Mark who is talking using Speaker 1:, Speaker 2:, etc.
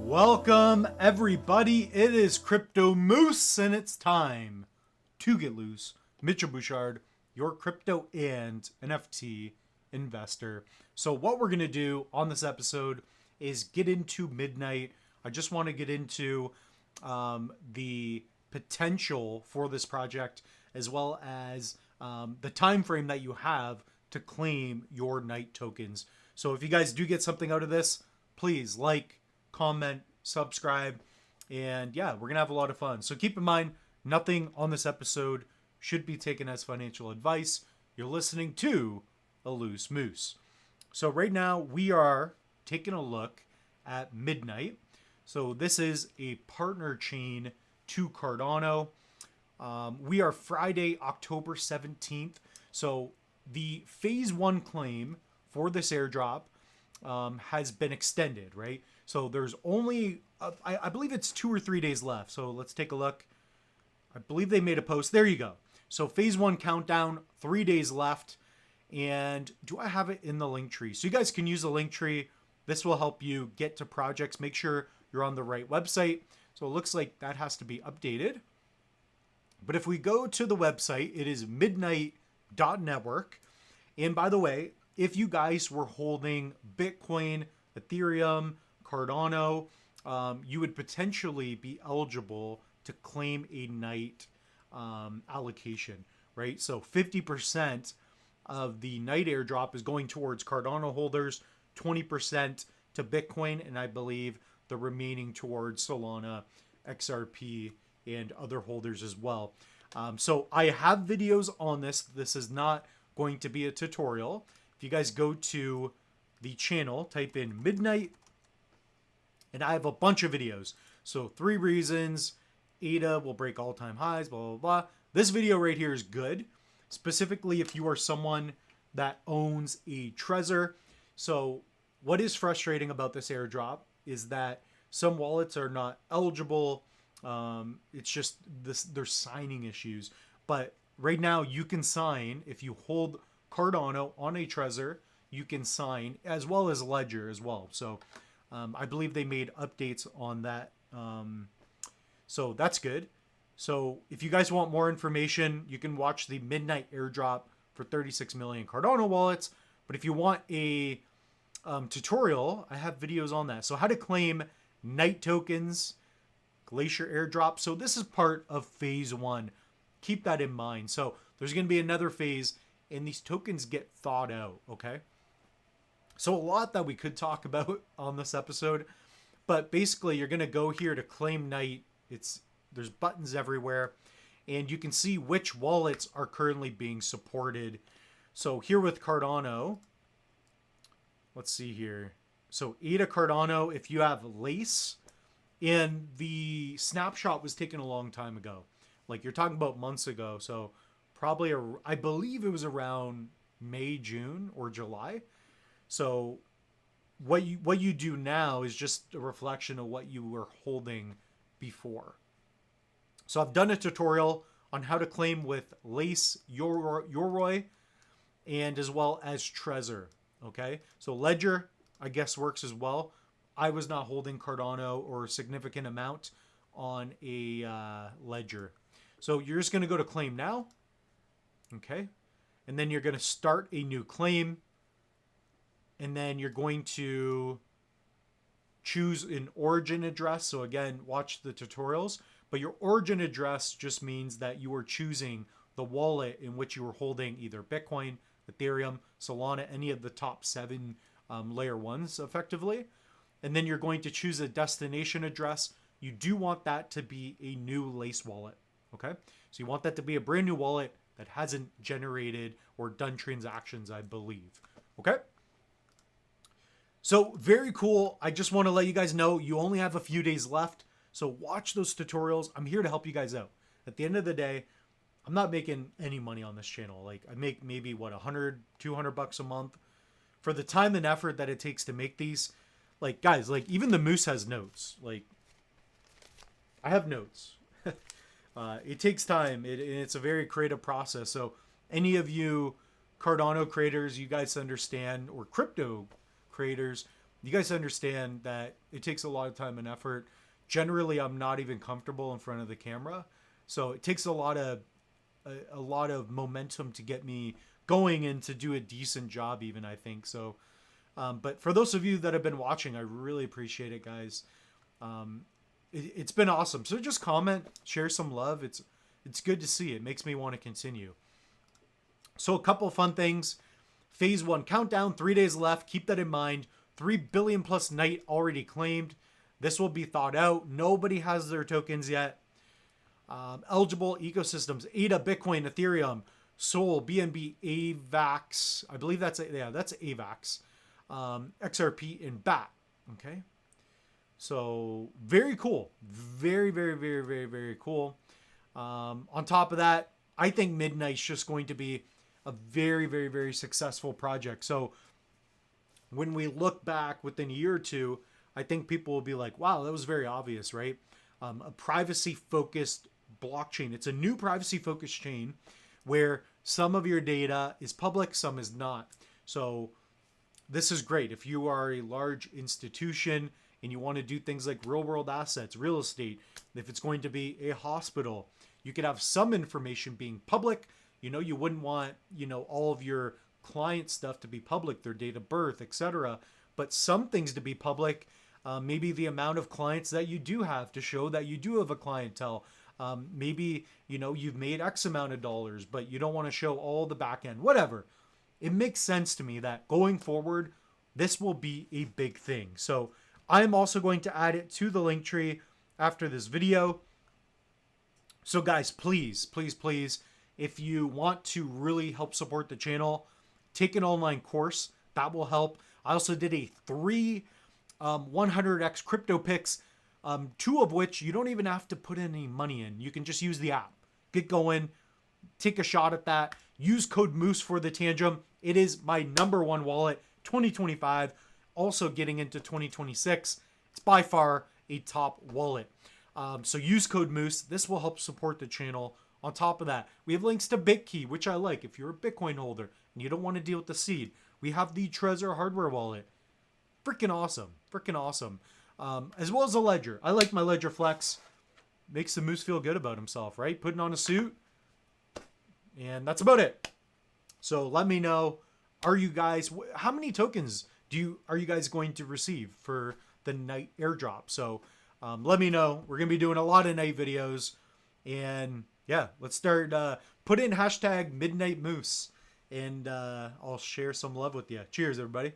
Speaker 1: Welcome everybody, it is Crypto Moose and it's time to get loose. Mitchell Bouchard, your crypto and NFT investor. So what we're going to do on this episode is get into Midnight. I just want to get into the potential for this project as well as the time frame that you have to claim your Night tokens. So if you guys do get something out of this, please like, comment, subscribe, and yeah, we're gonna have a lot of fun. So keep in mind, nothing on this episode should be taken as financial advice. You're listening to a loose moose. So right now we are taking a look at Midnight. So this is a partner chain to Cardano. We are Friday, October 17th. So the phase 1 claim for this airdrop has been extended, right? So there's only, I believe it's 2 or 3 days left. So let's take a look. I believe they made a post. There you go. So phase 1 countdown, 3 days left. And do I have it in the link tree? So you guys can use the link tree. This will help you get to projects. Make sure you're on the right website. So it looks like that has to be updated. But if we go to the website, it is midnight.network. And by the way, if you guys were holding Bitcoin, Ethereum, Cardano, you would potentially be eligible to claim a Night allocation, right? So 50% of the Night airdrop is going towards Cardano holders, 20% to Bitcoin, and I believe the remaining towards Solana, XRP, and other holders as well. So I have videos on this. This is not going to be a tutorial. If you guys go to the channel, type in Midnight, and I have a bunch of videos. So 3 reasons ADA will break all-time highs, blah, blah, blah. This video right here is good, specifically if you are someone that owns a Trezor. So what is frustrating about this airdrop is that some wallets are not eligible. It's just there's signing issues. But right now you can sign if you hold Cardano on a Trezor, you can sign, as well as Ledger as well. So I believe they made updates on that. So that's good. So if you guys want more information, you can watch the Midnight airdrop for 36 million Cardano wallets. But if you want a tutorial, I have videos on that. So how to claim Night tokens, Glacier airdrop. So this is part of phase 1. Keep that in mind. So there's going to be another phase and these tokens get thawed out, okay? So a lot that we could talk about on this episode, but basically you're going to go here to claim Night. There's buttons everywhere, and you can see which wallets are currently being supported. So here with Cardano, let's see here. So ADA Cardano, if you have Lace, and the snapshot was taken a long time ago. Like you're talking about months ago, so probably, I believe it was around May, June, or July. So what you do now is just a reflection of what you were holding before. So I've done a tutorial on how to claim with Lace, Yoroi, and as well as Trezor. Okay, so Ledger, I guess, works as well. I was not holding Cardano or a significant amount on a Ledger. So you're just going to go to claim now. Okay, and then you're going to start a new claim, and then you're going to choose an origin address. So again, watch the tutorials, but your origin address just means that you are choosing the wallet in which you are holding either Bitcoin, Ethereum, Solana, any of the top 7 layer 1s effectively. And then you're going to choose a destination address. You do want that to be a new Lace wallet. Okay, so you want that to be a brand new wallet that hasn't generated or done transactions, I believe. Okay. So very cool. I just want to let you guys know you only have a few days left. So watch those tutorials. I'm here to help you guys out. At the end of the day, I'm not making any money on this channel. Like I make maybe what, 100, 200 bucks a month for the time and effort that it takes to make these. Like guys, like even the Moose has notes. Like I have notes. It takes time. It's a very creative process. So any of you Cardano creators, you guys understand, or crypto creators, You guys understand that it takes a lot of time and effort. Generally, I'm not even comfortable in front of the camera, so it takes a lot of momentum to get me going and to do a decent job, even, I think. So, but for those of you that have been watching, I really appreciate it, guys. It's been awesome. So just comment, share some love. It's good to see. It makes me want to continue. So a couple fun things. Phase 1 countdown, 3 days left. Keep that in mind. 3 billion plus night already claimed. This will be thought out. Nobody has their tokens yet. Eligible ecosystems: ADA, Bitcoin, Ethereum, Sol, BNB, AVAX. I believe that's AVAX. XRP and BAT. Okay. So very cool. Very, very, very, very, very cool. On top of that, I think Midnight's just going to be a very, very, very successful project. So when we look back within a year or two, I think people will be like, wow, that was very obvious, right? A privacy-focused blockchain. It's a new privacy-focused chain where some of your data is public, some is not. So this is great. If you are a large institution and you want to do things like real-world assets, real estate, if it's going to be a hospital, you could have some information being public. You know, you wouldn't want, all of your client stuff to be public, their date of birth, etc. But some things to be public, maybe the amount of clients that you do have to show that you do have a clientele. Maybe, you've made X amount of dollars, but you don't want to show all the back end, whatever. It makes sense to me that going forward, this will be a big thing. So I'm also going to add it to the link tree after this video. So guys, please, please, please, if you want to really help support the channel, take an online course. That will help. I also did a 3 100x crypto picks, 2 of which you don't even have to put any money in. You can just use the app. Get going. Take a shot at that. Use code Moose for the Tantrum. It is my #1 wallet, 2025. Also getting into 2026. It's by far a top wallet. So use code Moose. This will help support the channel. On top of that, we have links to BitKey, which I like. If you're a Bitcoin holder and you don't want to deal with the seed, we have the Trezor hardware wallet. Freaking awesome. Freaking awesome. As well as a Ledger. I like my Ledger Flex. Makes the Moose feel good about himself, right? Putting on a suit. And that's about it. So let me know, are you guys, how many tokens are you guys going to receive for the night airdrop? So let me know. We're going to be doing a lot of night videos. And yeah, let's start, put in hashtag Midnight Moose. And I'll share some love with you. Cheers, everybody.